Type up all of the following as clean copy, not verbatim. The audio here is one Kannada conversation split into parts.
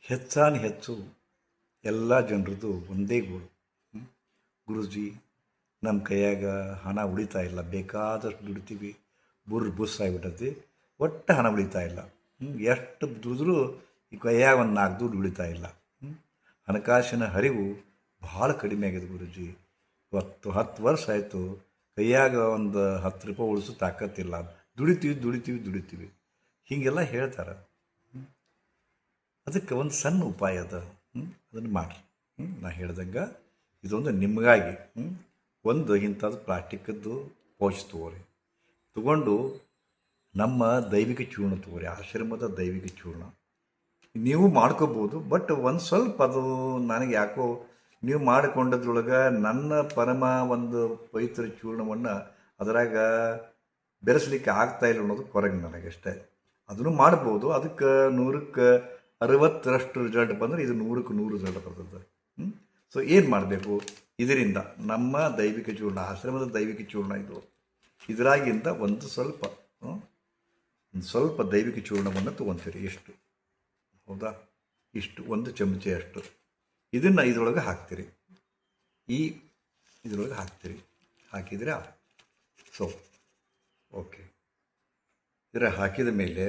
ಹೆಚ್ಚಾನು ಹೆಚ್ಚು ಎಲ್ಲ ಜನರದ್ದು ಒಂದೇ ಗೋಳು. ಗುರೂಜಿ, ನಮ್ಮ ಕೈಯಾಗ ಹಣ ಉಳಿತಾ ಇಲ್ಲ, ಬೇಕಾದಷ್ಟು ದುಡಿತೀವಿ, ಬುಸ್ ಆಗಿಬಿಟ್ಟತಿ, ಒಟ್ಟು ಹಣ ಉಳಿತಾ ಇಲ್ಲ. ಎಷ್ಟು ದುಡಿದ್ರೂ ಈ ಕೈಯಾಗ ಒಂದು 4 ದುಡ್ಡು ಉಳಿತಾ ಇಲ್ಲ. ಹಣಕಾಸಿನ ಹರಿವು ಭಾಳ ಕಡಿಮೆ ಆಗಿದೆ ಗುರೂಜಿ. 10 ವರ್ಷ ಆಯಿತು, ಕೈಯಾಗ ಒಂದು 10 ರೂಪಾಯಿ ಉಳಿಸೋ ತಾಕತ್ತಿಲ್ಲ, ದುಡಿತೀವಿ ಹೀಗೆಲ್ಲ ಹೇಳ್ತಾರೆ. ಅದಕ್ಕೆ ಒಂದು ಸಣ್ಣ ಉಪಾಯ ಅದ, ಅದನ್ನು ಮಾಡಿರಿ. ನಾ ಹೇಳ್ದಂಗೆ ಇದೊಂದು ನಿಮಗಾಗಿ ಒಂದು ಇಂಥದ್ದು ಪ್ಲಾಸ್ಟಿಕ್ಕದ್ದು ಪೌಚ್ ತೊಗೊಂಡು ನಮ್ಮ ದೈವಿಕ ಚೂರ್ಣ ತೊಗೊರಿ, ಆಶ್ರಮದ ದೈವಿಕ ಚೂರ್ಣ ನೀವು ಮಾಡ್ಕೋಬೋದು. ಬಟ್ ಒಂದು ಸ್ವಲ್ಪ ಅದು ನನಗೆ ಯಾಕೋ ನೀವು ಮಾಡಿಕೊಂಡದ್ರೊಳಗೆ ನನ್ನ ಪರಮ ಒಂದು ಪವಿತ್ರ ಚೂರ್ಣವನ್ನು ಅದರಾಗ ಬೆರೆಸಲಿಕ್ಕೆ ಆಗ್ತಾಯಿಲ್ಲ ಅನ್ನೋದು ಕೊರಗೆ ನನಗಷ್ಟೇ. ಅದನ್ನು ಮಾಡ್ಬೋದು. ಅದಕ್ಕೆ 100ಕ್ಕೆ 60ರಷ್ಟು ರಿಸಲ್ಟ್ ಬಂದರೆ ಇದು 100ಕ್ಕೆ 100 ರಿಸಲ್ಟ್ ಬರ್ತದೆ. ಸೊ ಏನು ಮಾಡಬೇಕು, ಇದರಿಂದ ನಮ್ಮ ದೈವಿಕ ಚೂರ್ಣ, ಆಶ್ರಮದ ದೈವಿಕ ಚೂರ್ಣ ಇದು, ಇದರಾಗಿಂದ ಒಂದು ಸ್ವಲ್ಪ ದೈವಿಕ ಚೂರ್ಣವನ್ನು ತೊಗೊತೀರಿ. ಎಷ್ಟು ಹೌದಾ, ಇಷ್ಟು 1 ಚಮಚೆಯಷ್ಟು ಇದನ್ನು ಇದರೊಳಗೆ ಹಾಕ್ತೀರಿ. ಇದರೊಳಗೆ ಹಾಕಿದರೆ ಸೊ ಓಕೆ. ಇದರ ಹಾಕಿದ ಮೇಲೆ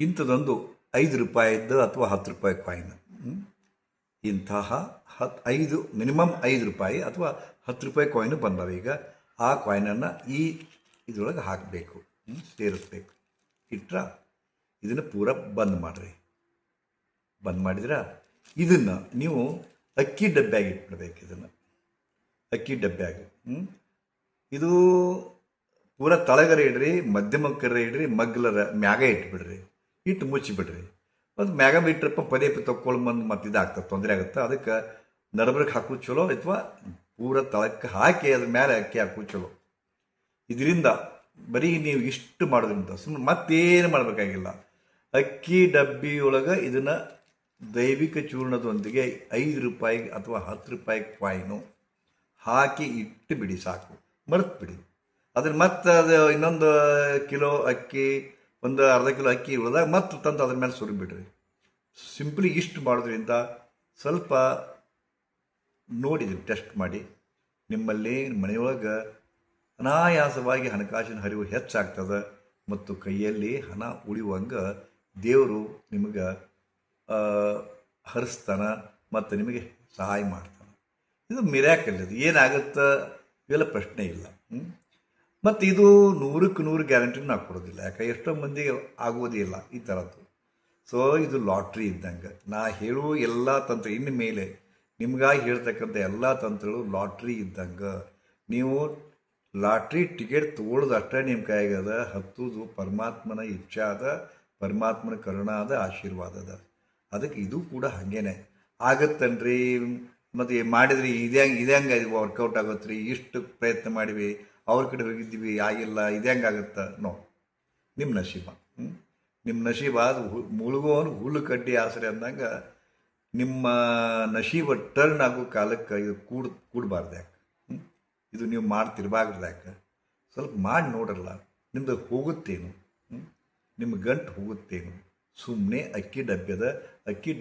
ಇಂಥದ್ದೊಂದು 5 ರೂಪಾಯಿದ್ದು ಅಥವಾ 10 ರೂಪಾಯಿ ಕಾಯಿನ್, ಇಂತಹ 5 ಮಿನಿಮಮ್ 5 ರೂಪಾಯಿ ಅಥವಾ 10 ರೂಪಾಯಿ ಕಾಯಿನು ಬಂದವೆ. ಈಗ ಆ ಕಾಯಿನನ್ನು ಇದರೊಳಗೆ ಹಾಕಬೇಕು, ಸೇರಿಸ್ಬೇಕು. ಇಟ್ಟರೆ ಇದನ್ನು ಪೂರ ಬಂದ್ ಮಾಡಿರಿ. ಬಂದ್ ಮಾಡಿದ್ರೆ ಇದನ್ನು ನೀವು ಅಕ್ಕಿ ಡಬ್ಬ್ಯಾಗಿ ಇಟ್ಬಿಡ್ಬೇಕು. ಇದನ್ನು ಅಕ್ಕಿ ಡಬ್ಬ್ಯಾಗಿ ಇದು ಪೂರ ತಳಗರೆ ಇಡ್ರಿ, ಮಧ್ಯಮಕ್ಕರೆ ಇಡ್ರಿ, ಮಗ್ಲರ ಮ್ಯಾಗ ಇಟ್ಬಿಡ್ರಿ, ಇಟ್ಟು ಮುಚ್ಚಿಬಿಡ್ರಿ. ಅದು ಮ್ಯಾಗ ಇಟ್ಟರಪ್ಪ ಪದೇ ತಕ್ಕೊಳ್ಳೋ ಮತ್ತು ಇದಾಗ್ತದೆ, ತೊಂದರೆ ಆಗುತ್ತೆ. ಅದಕ್ಕೆ ನಡಬರ್ಕ್ ಹಾಕೋದು ಚಲೋ, ಅಥವಾ ಪೂರ ತಳಕ್ಕೆ ಹಾಕಿ ಅದ್ರ ಮೇಲೆ ಅಕ್ಕಿ ಹಾಕೋದು ಚಲೋ. ಇದರಿಂದ ಬರೀ ನೀವು ಇಷ್ಟು ಮಾಡೋದ್ರಿಂದ ಸುಮ್ಮನೆ ಮತ್ತೇನು ಮಾಡಬೇಕಾಗಿಲ್ಲ. ಅಕ್ಕಿ ಡಬ್ಬಿಯೊಳಗೆ ಇದನ್ನು ದೈವಿಕ ಚೂರ್ಣದೊಂದಿಗೆ 5 ರೂಪಾಯಿ ಅಥವಾ 10 ರೂಪಾಯಿ ಕಾಯಿನು ಹಾಕಿ ಇಟ್ಟು ಬಿಡಿ, ಸಾಕು, ಮರೆತು ಬಿಡಿ. ಅದನ್ನು ಮತ್ತೆ ಅದು ಇನ್ನೊಂದು ಕಿಲೋ ಅಕ್ಕಿ, ಒಂದು ಅರ್ಧ ಕಿಲೋ ಅಕ್ಕಿ ಉಳಿದಾಗ ಮತ್ತೆ ತಂದು ಅದ್ರ ಮೇಲೆ ಸುರಿಬಿಡ್ರಿ. ಸಿಂಪ್ಲಿ ಇಷ್ಟು ಮಾಡೋದ್ರಿಂದ ಸ್ವಲ್ಪ ನೋಡಿದ್ರಿ, ಟೆಸ್ಟ್ ಮಾಡಿ, ನಿಮ್ಮಲ್ಲಿ ಮನೆಯೊಳಗೆ ಅನಾಯಾಸವಾಗಿ ಹಣಕಾಸಿನ ಹರಿವು ಹೆಚ್ಚಾಗ್ತದೆ ಮತ್ತು ಕೈಯಲ್ಲಿ ಹಣ ಉಳಿಯುವಂಗೆ ದೇವರು ನಿಮಗೆ ಹರಿಸ್ತಾನೆ ಮತ್ತು ನಿಮಗೆ ಸಹಾಯ ಮಾಡ್ತಾನೆ. ಇದು ಮಿರಾಕಲ್. ಇದು ಏನಾಗುತ್ತೆ ಇವೆಲ್ಲ ಪ್ರಶ್ನೆ ಇಲ್ಲ. ಮತ್ತು ಇದು 100ಕ್ಕೆ 100 ಗ್ಯಾರಂಟಿನೂ ನಾವು ಕೊಡೋದಿಲ್ಲ, ಯಾಕೆ ಎಷ್ಟೋ ಮಂದಿಗೆ ಆಗೋದೇ ಇಲ್ಲ ಈ ಥರದ್ದು. ಸೊ ಇದು ಲಾಟ್ರಿ ಇದ್ದಂಗೆ. ನಾ ಹೇಳುವ ಎಲ್ಲ ತಂತ್ರ, ಇನ್ನು ಮೇಲೆ ನಿಮಗಾಗಿ ಹೇಳ್ತಕ್ಕಂಥ ಎಲ್ಲ ತಂತ್ರಗಳು ಲಾಟ್ರಿ ಇದ್ದಂಗೆ. ನೀವು ಲಾಟ್ರಿ ಟಿಕೆಟ್ ತೊಗೊಳ್ಳೋದು ಅಷ್ಟೇ ನಿಮ್ಮ ಕೈಯಾಗದ, ಹತ್ತುದು ಪರಮಾತ್ಮನ ಇಚ್ಛೆ ಅದ, ಪರಮಾತ್ಮನ ಕರುಣ ಅದ, ಆಶೀರ್ವಾದ ಅದ. ಅದಕ್ಕೆ ಇದು ಕೂಡ ಹಾಗೇನೆ ಆಗತ್ತನ್ರಿ. ಮತ್ತು ಮಾಡಿದ್ರಿ ಇದ್ಯಾಂಗೆ ವರ್ಕೌಟ್ ಆಗುತ್ತೆ ರೀ, ಇಷ್ಟು ಪ್ರಯತ್ನ ಮಾಡಿವಿ, ಅವ್ರ ಕಡೆ ಹೋಗಿದ್ದೀವಿ, ಆಗಿಲ್ಲ, ಇದ್ಯಾಂಗಾಗತ್ತೆ. ನೋ, ನಿಮ್ಮ ನಶೀಬ. ನಿಮ್ಮ ನಶೀಬ ಅದು ಮುಳುಗೋನು ಹುಲ್ಲು ಕಡ್ಡಿ ಆಸರೆ ಅಂದಂಗೆ ನಿಮ್ಮ ನಶೀಬ ಟರ್ನ್ ಆಗೋ ಕಾಲಕ್ಕೆ ಇದು ಕೂಡಬಾರ್ದು. ಯಾಕೆ ಇದು ನೀವು ಮಾಡ್ತಿರ್ಬಾರ್ದು, ಯಾಕೆ ಸ್ವಲ್ಪ ಮಾಡಿ ನೋಡ್ರಲ್ಲ, ನಿಮ್ಮದು ಹೋಗುತ್ತೇನು, ನಿಮ್ಮ ಗಂಟು ಹೋಗುತ್ತೇನು. ಸುಮ್ಮನೆ ಅಕ್ಕಿ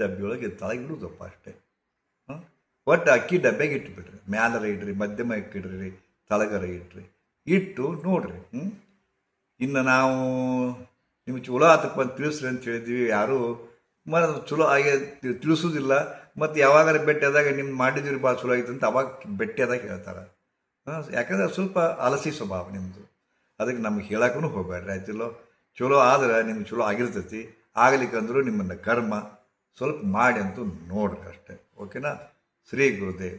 ಡಬ್ಬಿಯೊಳಗೆ ತಳಗಿಡುದಪ್ಪ ಅಷ್ಟೇ. ಒಟ್ಟು ಅಕ್ಕಿ ಡಬ್ಬ್ಯಾಗ ಇಟ್ಬಿಡ್ರಿ, ಮ್ಯಾಲರ ಇಡ್ರಿ, ಮಧ್ಯಮ ಇಡ್ರಿ, ತಳಗರ ಇಟ್ರಿ, ಇಟ್ಟು ನೋಡ್ರಿ. ಇನ್ನು ನಾವು ನಿಮ್ಗೆ ಚಲೋ ಆತಪ್ಪ ಅಂತ ತಿಳಿಸ್ರಿ ಅಂತ ಹೇಳಿದ್ವಿ, ಯಾರೂ ಚಲೋ ಆಗಿ ತಿಳಿಸೋದಿಲ್ಲ. ಮತ್ತು ಯಾವಾಗಾರ ಭೇಟಿಯಾದಾಗ ನಿಮ್ಮ ಮಾಡಿದ್ವಿ ಭಾಳ ಚಲೋ ಆಗಿತ್ತು ಅಂತ ಅವಾಗ ಭೇಟಿಯಾದಾಗ ಹೇಳ್ತಾರೆ. ಯಾಕಂದ್ರೆ ಸ್ವಲ್ಪ ಆಲಸಿ ಸ್ವಭಾವ ನಿಮ್ಮದು. ಅದಕ್ಕೆ ನಮ್ಗೆ ಹೇಳಕ್ಕೂ ಹೋಗಬೇಡ್ರಿ, ಆಯ್ತಿಲ್ಲೋ. ಚಲೋ ಆದ್ರೆ ನಿಮ್ಗೆ ಚಲೋ ಆಗಿರ್ತೈತಿ, ಆಗಲಿಕ್ಕಂದ್ರೂ ನಿಮ್ಮನ್ನು ಕರ್ಮ ಸ್ವಲ್ಪ ಮಾಡಿ ಅಂತೂ ನೋಡ್ರಿ ಅಷ್ಟೇ. ಓಕೆನಾ? ಶ್ರೀ ಗುರುದೇವ್.